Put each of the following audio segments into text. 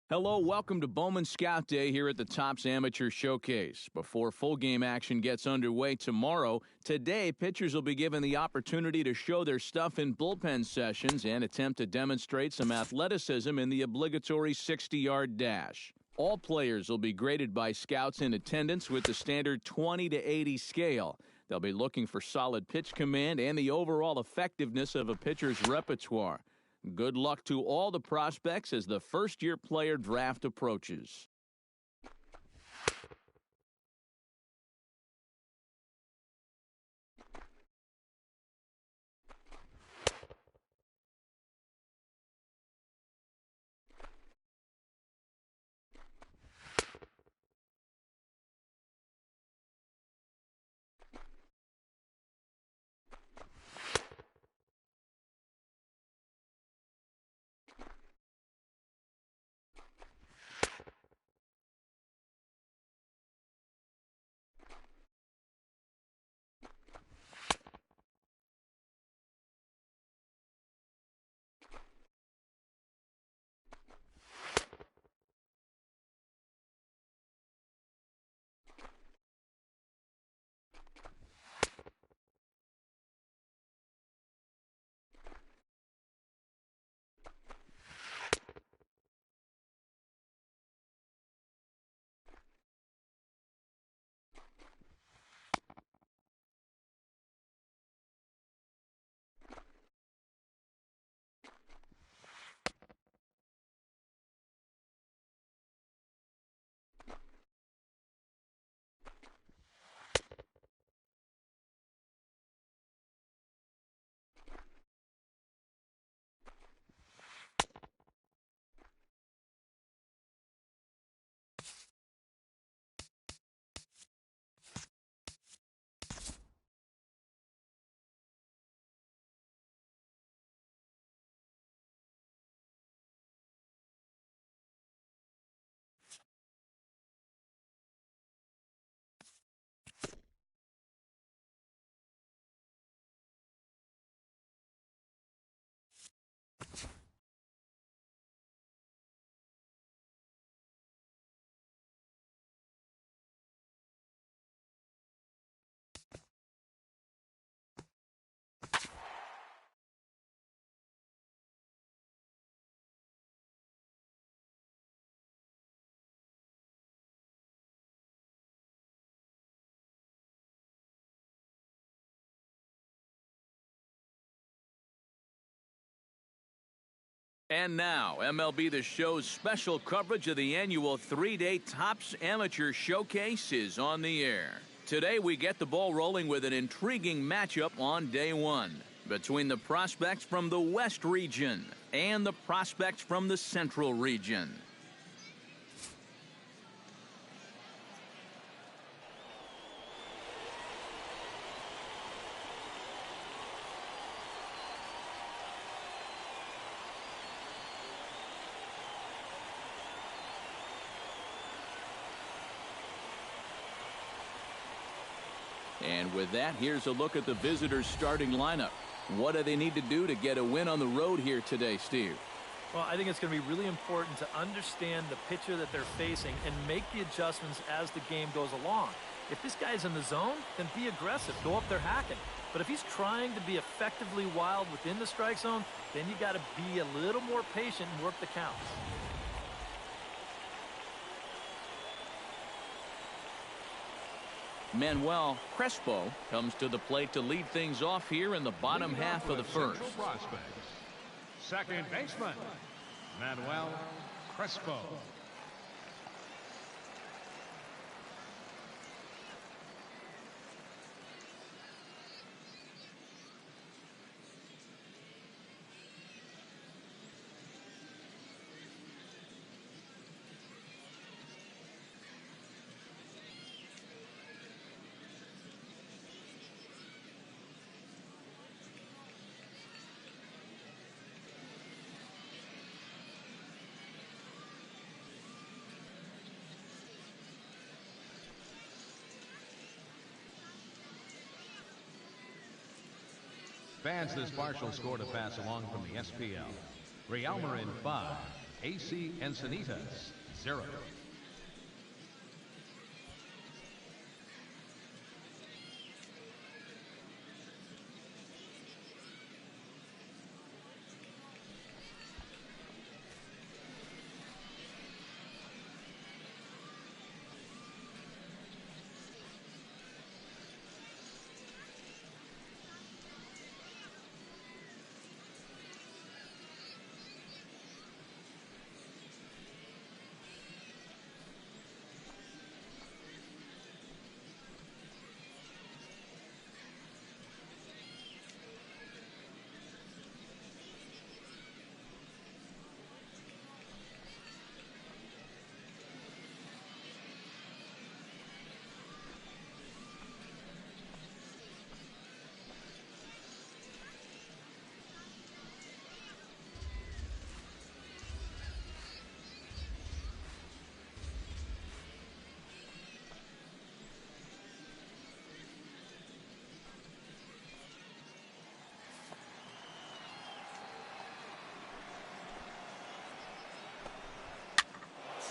Hello, welcome to Bowman Scout Day here at the Topps Amateur Showcase. Before full game action gets underway tomorrow, today pitchers will be given the opportunity to show their stuff in bullpen sessions and attempt to demonstrate some athleticism in the obligatory 60-yard dash. All players will be graded by scouts in attendance with the standard 20 to 80 scale. They'll be looking for solid pitch command and the overall effectiveness of a pitcher's repertoire. Good luck to all the prospects as the first-year player draft approaches. And now, MLB The Show's special coverage of the annual three-day Topps Amateur Showcase is on the air. Today, we get the ball rolling with an intriguing matchup on day one between the prospects from the West region and the prospects from the Central region. And with that, here's a look at the visitors' starting lineup. What do they need to do to get a win on the road here today, Steve? Well, I think it's going to be really important to understand the pitcher that they're facing and make the adjustments as the game goes along. If this guy's in the zone, then be aggressive. Go up there hacking. But if he's trying to be effectively wild within the strike zone, then you got to be a little more patient and work the counts. Manuel Crespo comes to the plate to lead things off here in the bottom half of the first. Second baseman, Manuel Crespo. Fans, this partial score to pass along from the SPL. Realmer in 5, AC Encinitas, 0.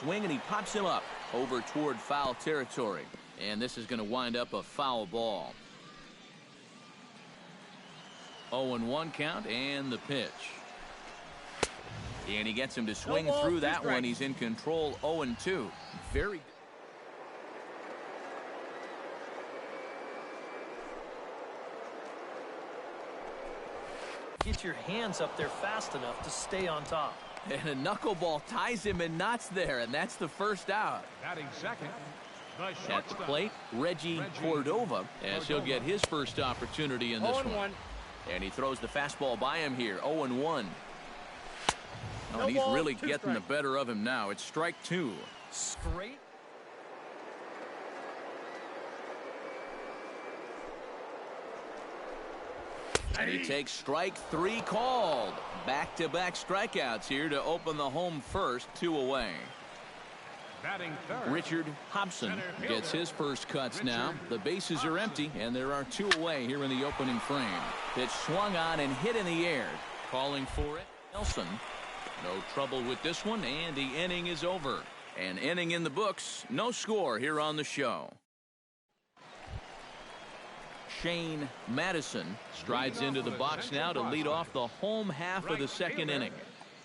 Swing, and he pops him up over toward foul territory. And this is going to wind up a foul ball. 0-1 count, and the pitch. And he gets him to swing through that one. He's in control. 0-2. Very good. Get your hands up there fast enough to stay on top. And a knuckleball ties him in knots there, and that's the first out. Batting second, at the plate, Reggie Cordova, as he'll get his first opportunity in this one. And he throws the fastball by him here. 0-1. Oh, and he's really getting the better of him now. It's strike 2. Straight. And he takes strike 3 called. Back-to-back strikeouts here to open the home first. 2 away. Batting third, Richard Hobson gets his first cuts now. The bases are empty, and there are 2 away here in the opening frame. Pitch swung on and hit in the air. Calling for it, Nelson. No trouble with this one, and the inning is over. An inning in the books. No score here on the show. Shane Madison strides into the box now to lead off the home half of the second inning.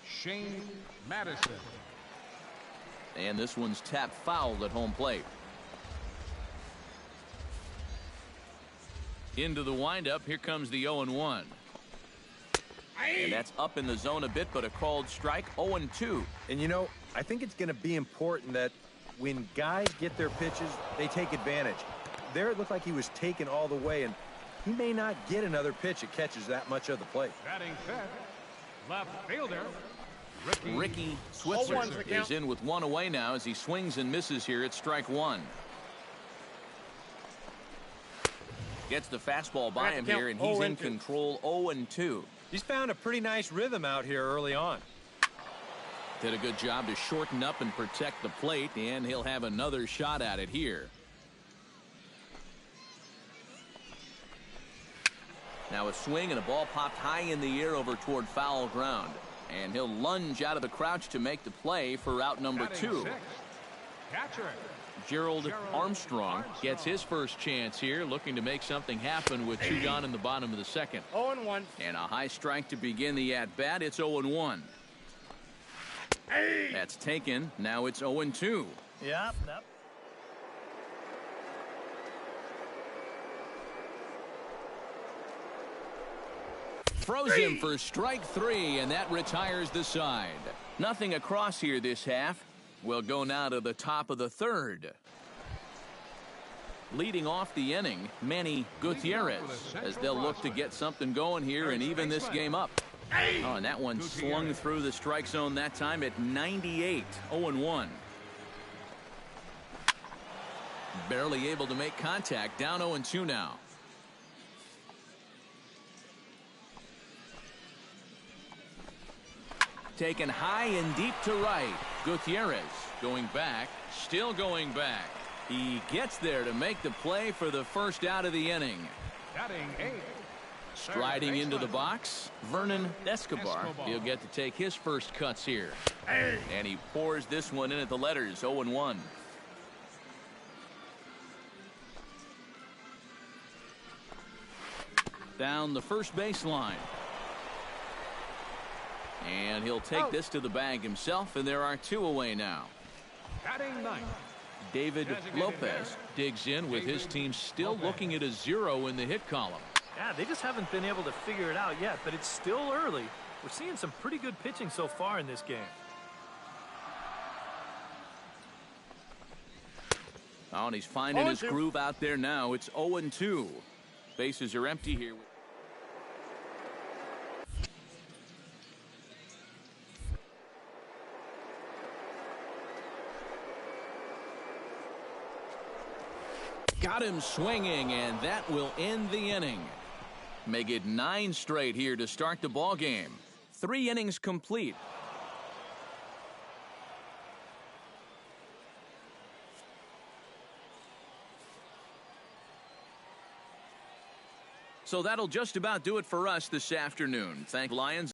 Shane Madison. And this one's tapped foul at home plate. Into the windup. Here comes the 0-1. And that's up in the zone a bit, but a called strike. 0-2. And you know, I think it's going to be important that when guys get their pitches, they take advantage. There it looked like he was taken all the way, and he may not get another pitch that catches that much of the plate. Batting fifth, left fielder, Ricky Switzer is in with 1 away now as he swings and misses here at strike 1. Gets the fastball by him here, and he's in control. 0-2. He's found a pretty nice rhythm out here early on. Did a good job to shorten up and protect the plate, and he'll have another shot at it here. Now a swing, and a ball popped high in the air over toward foul ground. And he'll lunge out of the crouch to make the play for out number 2. Gerald Armstrong gets his first chance here, looking to make something happen with 2 gone in the bottom of the second. 0-1. And a high strike to begin the at-bat. It's 0-1. That's taken. Now it's 0-2. Yep. Throws him for strike 3, and that retires the side. Nothing across here this half. We'll go now to the top of the third. Leading off the inning, Manny Gutierrez, as they'll look to get something going here and even this game up. Oh, and that one slung through the strike zone that time at 98. 0-1. Barely able to make contact. Down 0-2 now. Taken high and deep to right. Gutierrez going back, still going back. He gets there to make the play for the first out of the inning. Batting 8, Striding into the box, Vernon Escobar. He'll get to take his first cuts here. And he pours this one in at the letters, 0-1. Down the first baseline. And he'll take this to the bag himself, and there are 2 away now. Batting ninth. David Lopez digs in with his team still looking at a 0 in the hit column. Yeah, they just haven't been able to figure it out yet, but it's still early. We're seeing some pretty good pitching so far in this game. Oh, and he's finding his groove out there now. It's 0-2. Bases are empty here. Got him swinging, and that will end the inning. Make it 9 straight here to start the ball game. 3 innings complete. So that'll just about do it for us this afternoon. Thank Lions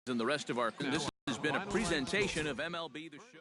and the rest of our. This has been a presentation of MLB The Show.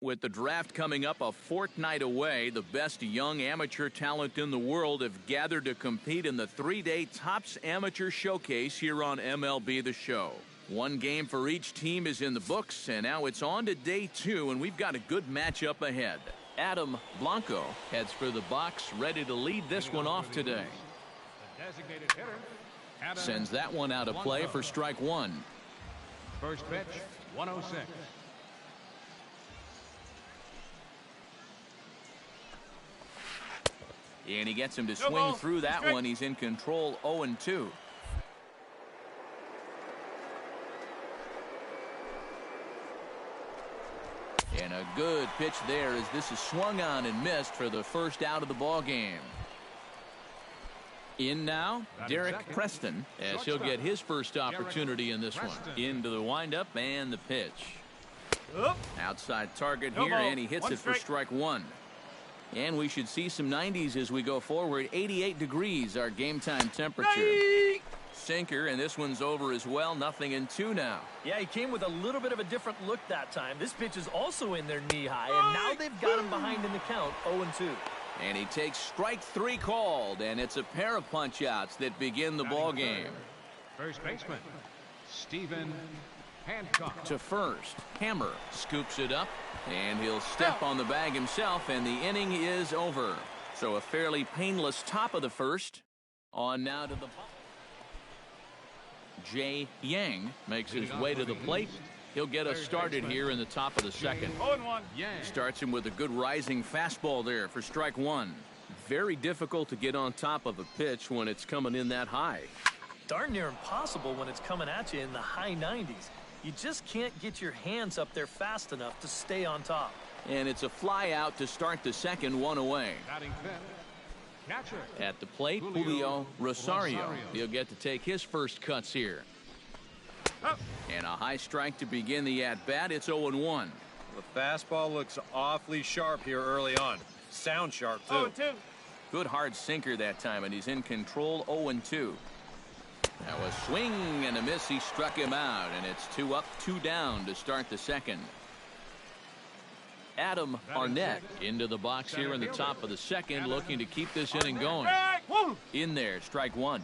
With the draft coming up a fortnight away, the best young amateur talent in the world have gathered to compete in the 3-day Topps Amateur Showcase here on MLB The Show. 1 game for each team is in the books, and now it's on to day 2, and we've got a good matchup ahead. Adam Blanco heads for the box, ready to lead this one off today. The designated hitter, Sends that one out of play for strike 1. first pitch, 106. And he gets him to swing through that one. He's in control, 0-2. And a good pitch there as this is swung on and missed for the first out of the ball game. In now, Derek Preston, as he'll get his first opportunity in this one. Into the windup and the pitch. Outside target here, and he hits it for strike 1. And we should see some 90s as we go forward. 88 degrees, our game time temperature. Sinker, and this one's over as well. 0-2 now. Yeah, he came with a little bit of a different look that time. This pitch is also in their knee high, and now they've got him behind in the count, 0-2. And he takes strike 3 called, and it's a pair of punch-outs that begin the ball game. First baseman, Stephen Hancock. To first, Hammer scoops it up, and he'll step on the bag himself, and the inning is over. So a fairly painless top of the first. On now to the Jay Yang makes his way to the plate. He'll get us started here in the top of the second. 0-1. Starts him with a good rising fastball there for strike 1. Very difficult to get on top of a pitch when it's coming in that high. Darn near impossible when it's coming at you in the high 90s. You just can't get your hands up there fast enough to stay on top. And it's a fly out to start the second, 1 away. Batting fifth, catcher. At the plate, Julio Rosario. He'll get to take his first cuts here. And a high strike to begin the at-bat. It's 0-1. The fastball looks awfully sharp here early on. Sound sharp, too. 0-2. Good hard sinker that time, and he's in control. 0-2. Now a swing and a miss. He struck him out, and it's 2 up, 2 down to start the second. Adam Arnett into the box here in the top of the second, looking to keep this inning going. In there, strike one.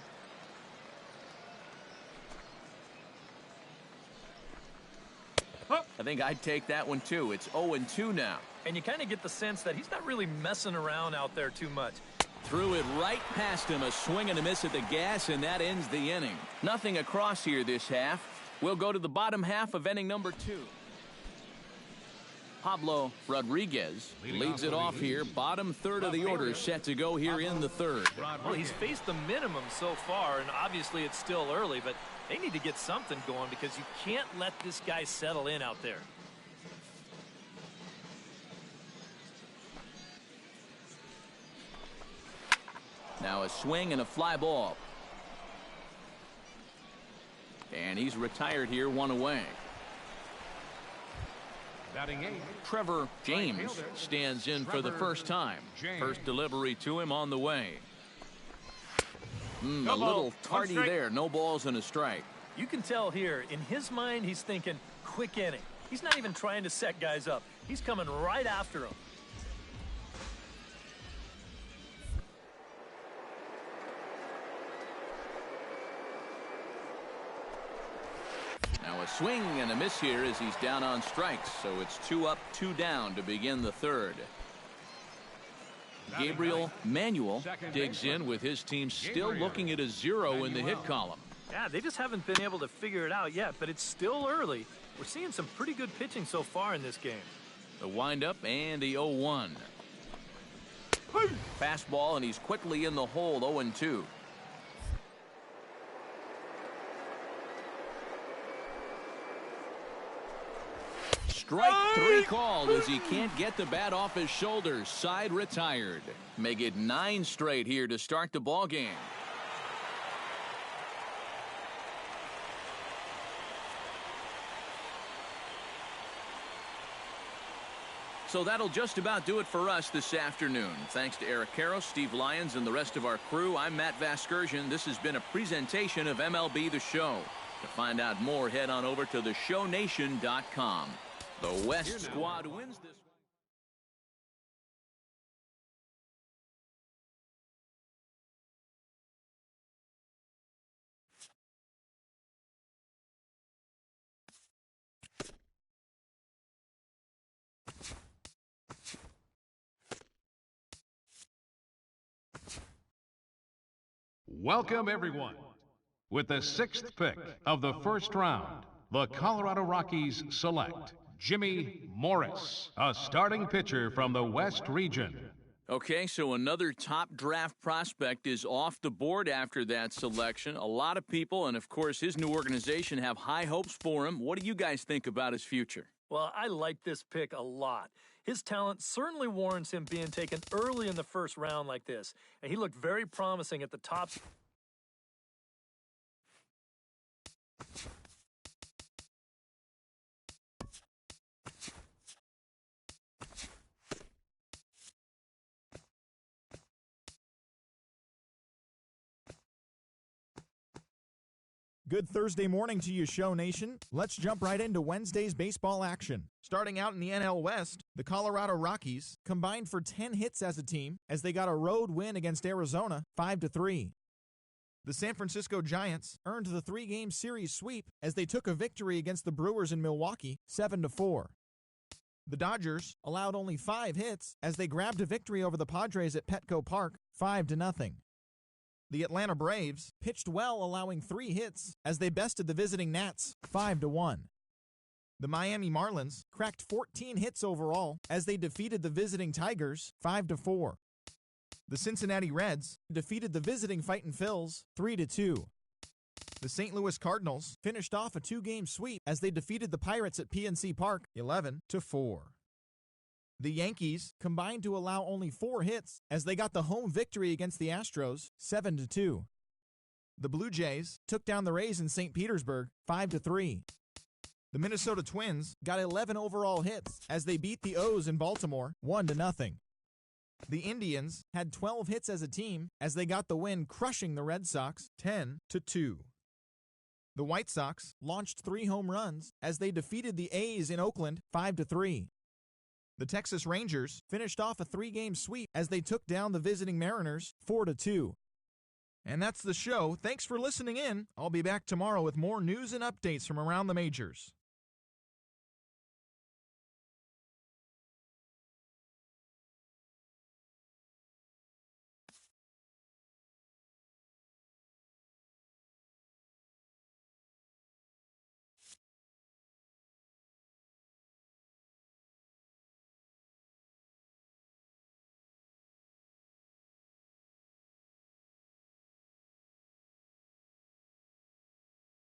I think I'd take that one too. It's 0-2 now. And you kind of get the sense that he's not really messing around out there too much. Threw it right past him. A swing and a miss at the gas, and that ends the inning. Nothing across here this half. We'll go to the bottom half of inning number 2. Pablo Rodriguez leads it off here. Bottom third of the order set to go here in the third. Well, he's faced the minimum so far, and obviously it's still early, but they need to get something going because you can't let this guy settle in out there. Now a swing and a fly ball. And he's retired here, 1 away. Batting 8. Trevor James stands in for the first time. First delivery to him on the way. A little tardy there. No balls and a strike. You can tell here, in his mind, he's thinking quick inning. He's not even trying to set guys up. He's coming right after them. Now a swing and a miss here as he's down on strikes. So it's 2 up, 2 down to begin the third. Gabriel Manuel digs in with his team still looking at a 0 in the hit column. Yeah, they just haven't been able to figure it out yet, but it's still early. We're seeing some pretty good pitching so far in this game. The windup and the 0-1. Fastball, and he's quickly in the hole. 0-2. Strike 3 called as he can't get the bat off his shoulders. Side retired. Make it 9 straight here to start the ball game. So that'll just about do it for us this afternoon. Thanks to Eric Karros, Steve Lyons, and the rest of our crew. I'm Matt Vasgersian. This has been a presentation of MLB The Show. To find out more, head on over to theshownation.com. The West squad wins this. Welcome, everyone. With the 6th pick of the first round, the Colorado Rockies select Jimmy Morris, a starting pitcher from the West region. Okay, so another top draft prospect is off the board after that selection. A lot of people, and of course his new organization, have high hopes for him. What do you guys think about his future? Well, I like this pick a lot. His talent certainly warrants him being taken early in the first round like this, and he looked very promising at the top. Good Thursday morning to you, Show Nation. Let's jump right into Wednesday's baseball action. Starting out in the NL West, the Colorado Rockies combined for 10 hits as a team as they got a road win against Arizona 5-3. The San Francisco Giants earned the 3-game series sweep as they took a victory against the Brewers in Milwaukee 7-4. The Dodgers allowed only 5 hits as they grabbed a victory over the Padres at Petco Park 5-0. The Atlanta Braves pitched well, allowing 3 hits as they bested the visiting Nats 5-1. The Miami Marlins cracked 14 hits overall as they defeated the visiting Tigers 5-4. The Cincinnati Reds defeated the visiting Fightin' Phils 3-2. The St. Louis Cardinals finished off a 2-game sweep as they defeated the Pirates at PNC Park 11-4. The Yankees combined to allow only 4 hits as they got the home victory against the Astros 7-2. The Blue Jays took down the Rays in St. Petersburg 5-3. The Minnesota Twins got 11 overall hits as they beat the O's in Baltimore 1-0. The Indians had 12 hits as a team as they got the win, crushing the Red Sox 10-2. The White Sox launched 3 home runs as they defeated the A's in Oakland 5-3. The Texas Rangers finished off a 3-game sweep as they took down the visiting Mariners 4-2. And that's the show. Thanks for listening in. I'll be back tomorrow with more news and updates from around the majors.